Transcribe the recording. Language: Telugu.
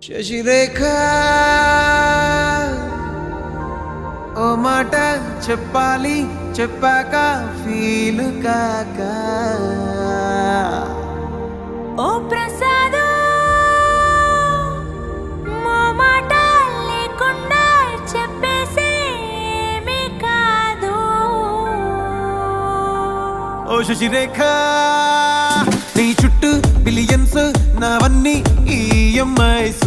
శశిరేఖ ఓ మాట చెప్పాలి చెప్పాక ఫీల్ కాక ఓ ప్రసాద్ మో మాట లేకుండా చెప్పేసేమీ కాదు. ఓ శశిరేఖ నీ చుట్టూ బిలియన్స్ నావన్నీ ఈఎంఐస్